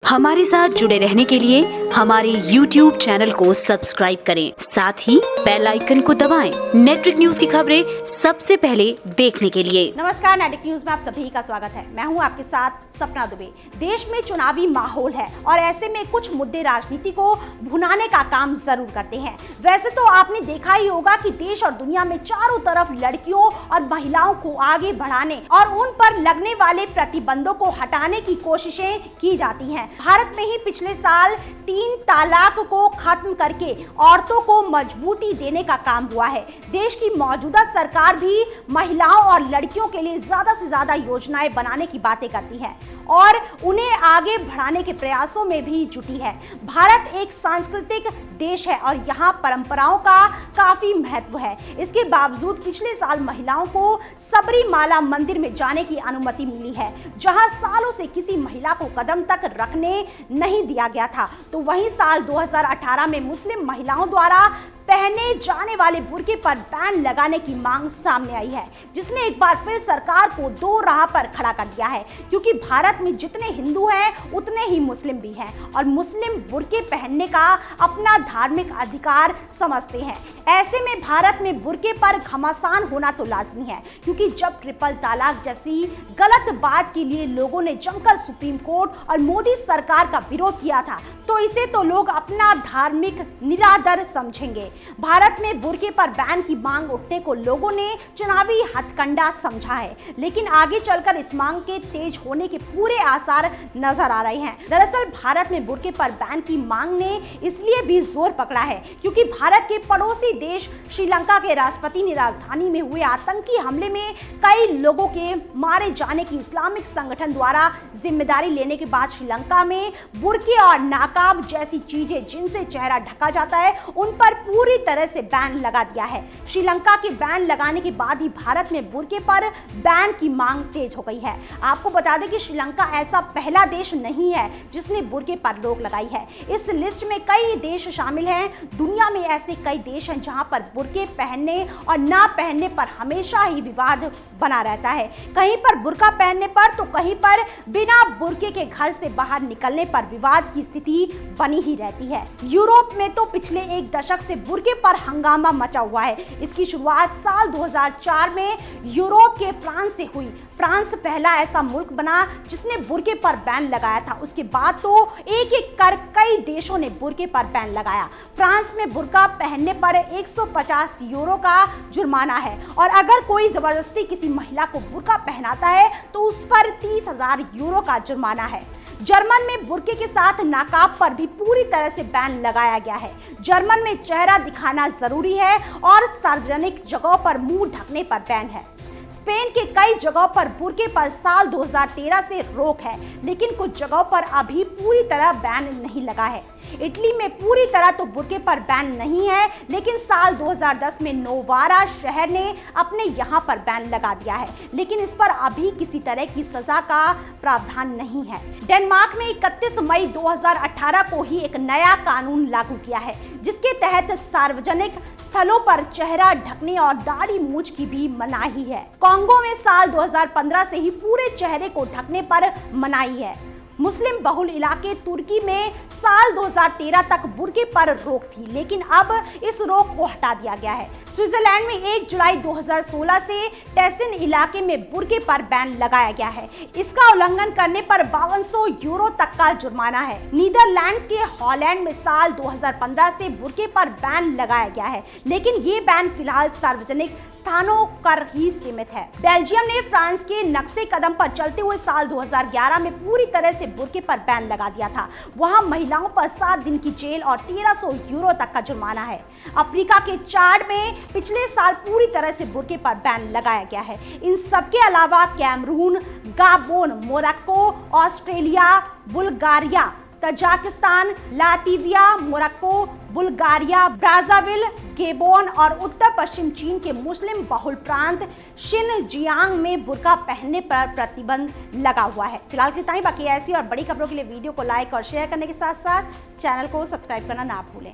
हमारे साथ जुड़े रहने के लिए हमारे YouTube चैनल को सब्सक्राइब करें, साथ ही बेल आइकन को दबाएं। नेटवर्क न्यूज की खबरें सबसे पहले देखने के लिए। नमस्कार, नेटवर्क न्यूज में आप सभी का स्वागत है। मैं हूं आपके साथ सपना दुबे। देश में चुनावी माहौल है और ऐसे में कुछ मुद्दे राजनीति को भुनाने का काम जरूर करते हैं। वैसे तो आपने देखा ही होगा कि देश और दुनिया में चारों तरफ लड़कियों और महिलाओं को आगे बढ़ाने और उन पर लगने वाले प्रतिबंधों को हटाने की कोशिशें की जाती हैं। भारत में ही पिछले साल 3 तलाक को खत्म करके औरतों को मजबूती देने का काम हुआ है। देश की मौजूदा सरकार भी महिलाओं और लड़कियों के लिए ज्यादा से ज्यादा योजनाएं बनाने की बातें करती है और उन्हें आगे बढ़ाने के प्रयासों में भी जुटी है। भारत एक सांस्कृतिक देश है और यहाँ परंपराओं का काफी महत्व है। इसके बावजूद पिछले साल महिलाओं को सबरीमाला मंदिर में जाने की अनुमति मिली है, जहां सालों से किसी महिला को कदम तक रखने नहीं दिया गया था। तो वहीं साल 2018 में मुस्लिम महिलाओं द्वारा पहने जाने वाले बुर्के पर बैन लगाने की मांग सामने आई है, जिसने एक बार फिर सरकार को दो राह पर खड़ा कर दिया है, क्योंकि भारत में जितने हिंदू हैं उतने ही मुस्लिम भी हैं और मुस्लिम बुर्के पहनने का अपना धार्मिक अधिकार समझते हैं। ऐसे में भारत में बुर्के पर घमासान होना तो लाजमी है, क्योंकि जब ट्रिपल तलाक जैसी गलत बात के लिए लोगों ने जमकर सुप्रीम कोर्ट और मोदी सरकार का विरोध किया था, तो इसे तो लोग अपना धार्मिक निरादर समझेंगे। भारत में बुर्के पर बैन की मांग उठने को लोगों ने चुनावी हथकंडा समझा है, लेकिन आगे चलकर इस मांग के तेज होने के पूरे आसार नजर आ रहे हैं। दरअसल भारत में बुर्के पर बैन की मांग ने इसलिए भी जोर पकड़ा है क्योंकि भारत के पड़ोसी देश श्रीलंका के राष्ट्रपति ने राजधानी में हुए आतंकी हमले में कई लोगों के मारे जाने की इस्लामिक संगठन द्वारा जिम्मेदारी लेने के बाद श्रीलंका में बुर्के और नकाब जैसी चीजें जिनसे चेहरा ढका जाता है उन पर पूरी तरह से बैन लगा दिया है। श्रीलंका के बैन लगाने के बाद ही भारत में बुर्के पर बैन की मांग तेज हो गई है। आपको बता दें कि श्रीलंका ऐसा पहला देश नहीं है जिसने बुर्के पर रोक लगाई है। इस लिस्ट में कई देश शामिल हैं। दुनिया में ऐसे कई देश हैं जहां पर बुर्के पहनने और ना पहनने पर हमेशा ही विवाद बना रहता है। कहीं पर बुर्का पहनने पर तो कहीं पर बिना बुर्के के घर से बाहर निकलने पर विवाद की स्थिति बनी ही रहती है। यूरोप में तो पिछले एक दशक से बुर्के पर हंगामा मचा हुआ है। इसकी शुरुआत साल 2004 में यूरोप के फ्रांस से हुई। फ्रांस पहला ऐसा मुल्क बना जिसने बुर्के पर बैन लगाया था। उसके बाद तो एक एक कर कई देशों ने बुर्के पर बैन लगाया। फ्रांस में बुर्का पहनने पर 150 यूरो का जुर्माना है और अगर कोई जबरदस्ती किसी महिला को बुर्का पहनाता है तो उस पर 30,000 यूरो का जुर्माना है। जर्मन में बुर्के के साथ नकाब पर भी पूरी तरह से बैन लगाया गया है। जर्मन में चेहरा दिखाना जरूरी है और सार्वजनिक जगहों पर मुंह ढकने पर बैन है। स्पेन के कई जगहों पर बुर्के पर साल 2013 से रोक है, लेकिन कुछ जगहों पर अभी पूरी तरह बैन नहीं लगा है। इटली में पूरी तरह तो बुर्के पर बैन नहीं है, लेकिन साल 2010 में नोवारा शहर ने अपने यहाँ पर बैन लगा दिया है, लेकिन इस पर अभी किसी तरह की सजा का प्रावधान नहीं है। डेनमार्क में 31 मई 2018 को ही एक नया कानून लागू किया है, जिसके तहत सार्वजनिक स्थलों पर चेहरा ढकने और दाढ़ी मूंछ की भी मनाही है। कांगो में साल 2015 से ही पूरे चेहरे को ढकने पर मनाही है। मुस्लिम बहुल इलाके तुर्की में साल 2013 तक बुर्के पर रोक थी, लेकिन अब इस रोक को हटा दिया गया है। स्विट्जरलैंड में 1 जुलाई 2016 से टेसिन इलाके में बुर्के पर बैन लगाया गया है। इसका उल्लंघन करने पर 5200 यूरो तक का जुर्माना है। नीदरलैंड्स के हॉलैंड में साल 2015 से बुर्के पर बैन लगाया गया है, लेकिन ये बैन फिलहाल सार्वजनिक स्थानों पर ही सीमित है। बेल्जियम ने फ्रांस के नक्शे कदम पर चलते हुए साल 2011 में पूरी तरह से बुर्के पर बैन लगा दिया था। वहां महिलाओं पर 7 दिन की जेल और 1300 यूरो तक का जुर्माना है। अफ्रीका के चाड में पिछले साल पूरी तरह से बुर्के पर बैन लगाया गया है। इन सब के अलावा कैमरून, गाबोन, Morocco, Australia, Bulgaria, Tajikistan, Latvia, Morocco, Bulgaria, Brazzaville, गेबोन और उत्तर पश्चिम चीन के मुस्लिम बहुल प्रांत शिनजियांग में बुर्का पहनने पर प्रतिबंध लगा हुआ है। फिलहाल इतना ही। बाकी ऐसी और बड़ी खबरों के लिए वीडियो को लाइक और शेयर करने के साथ साथ चैनल को सब्सक्राइब करना ना भूलें।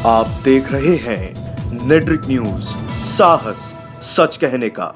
आप देख रहे हैं नेटवर्क न्यूज, साहस सच कहने का।